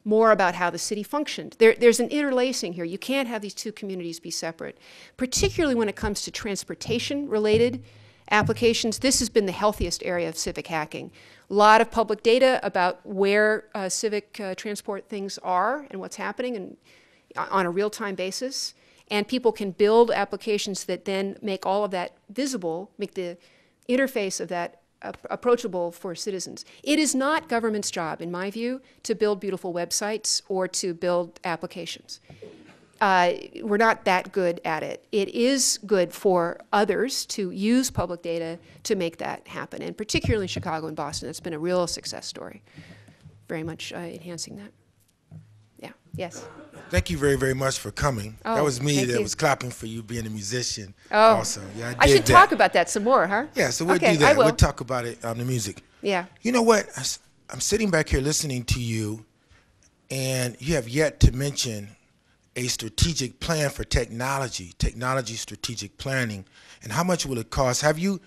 more about how the city functioned? There's an interlacing here. You can't have these two communities be separate, particularly when it comes to transportation-related applications. This has been the healthiest area of civic hacking. A lot of public data about where civic transport things are and what's happening and on a real-time basis. And people can build applications that then make all of that visible, make the interface of that approachable for citizens. It is not government's job, in my view, to build beautiful websites or to build applications. We're not that good at it. It is good for others to use public data to make that happen, and particularly Chicago and Boston. It's been a real success story, very much enhancing that. Yeah, yes? Thank you very, very much for coming. Oh, that was me that you. was clapping for you being a musician also. Yeah, I should talk about that some more, huh? Yeah, so we'll okay, do that. I will. We'll talk about it on the music. Yeah. You know what? I'm sitting back here listening to you, and you have yet to mention a strategic plan for technology strategic planning, and how much will it cost? Have you,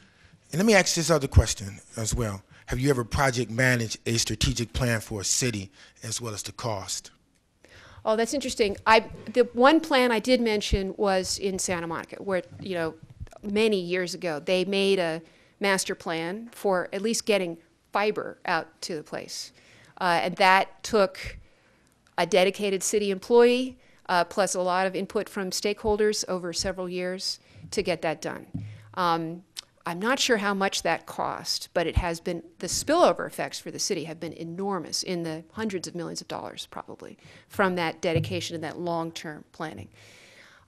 and let me ask this other question as well. Have you ever project managed a strategic plan for a city as well as the cost? Oh, that's interesting. The one plan I did mention was in Santa Monica, where, you know, many years ago, they made a master plan for at least getting fiber out to the place. And that took a dedicated city employee, plus a lot of input from stakeholders over several years to get that done. I'm not sure how much that cost, but it has been, the spillover effects for the city have been enormous, in the hundreds of millions of dollars probably, from that dedication and that long-term planning.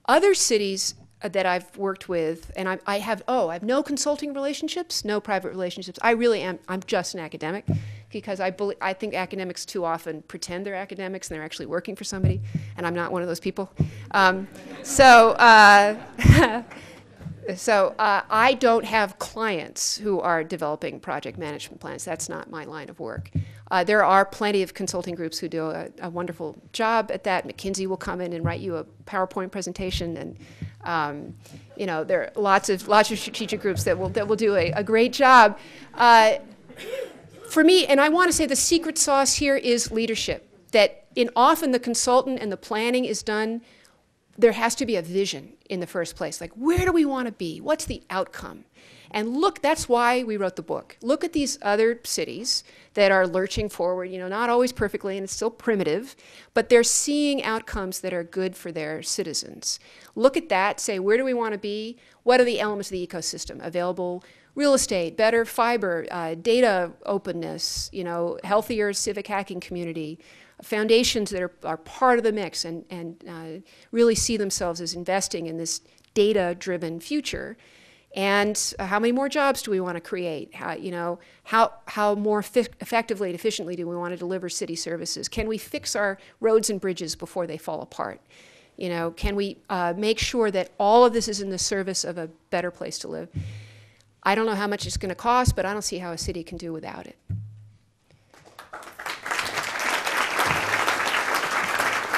Other cities that I've worked with, and I have no consulting relationships, no private relationships. I really am, I'm just an academic, because I think academics too often pretend they're academics and they're actually working for somebody, and I'm not one of those people. So I don't have clients who are developing project management plans. That's not my line of work. There are plenty of consulting groups who do a wonderful job at that. McKinsey will come in and write you a PowerPoint presentation, and you know, there are lots of strategic groups that will do a great job. For me, and I want to say the secret sauce here is leadership. That often the consultant and the planning is done. There has to be a vision in the first place. Like, where do we want to be? What's the outcome? And look, that's why we wrote the book. Look at these other cities that are lurching forward, you know, not always perfectly, and it's still primitive, but they're seeing outcomes that are good for their citizens. Look at that, say, where do we want to be? What are the elements of the ecosystem? Available real estate, better fiber, data openness, you know, healthier civic hacking community, foundations that are part of the mix and really see themselves as investing in this data-driven future. And how many more jobs do we want to create? How more effectively and efficiently do we want to deliver city services? Can we fix our roads and bridges before they fall apart? You know, can we make sure that all of this is in the service of a better place to live? I don't know how much it's going to cost, but I don't see how a city can do without it.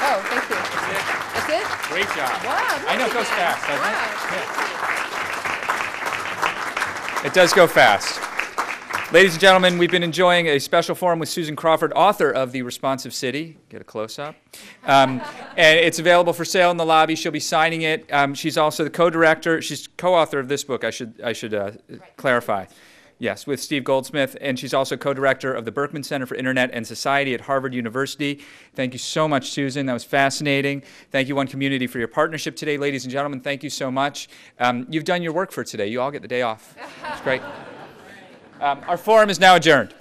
Oh, thank you. That's it? Great job. Wow. I know it goes fast, doesn't Wow. it? It does go fast. Ladies and gentlemen, we've been enjoying a special forum with Susan Crawford, author of The Responsive City. Get a close-up. And it's available for sale in the lobby. She'll be signing it. She's also the co-director. She's co-author of this book, I should clarify. Yes, with Steve Goldsmith. And she's also co-director of the Berkman Center for Internet and Society at Harvard University. Thank you so much, Susan. That was fascinating. Thank you, One Community, for your partnership today. Ladies and gentlemen, thank you so much. You've done your work for today. You all get the day off. It's great. Our forum is now adjourned.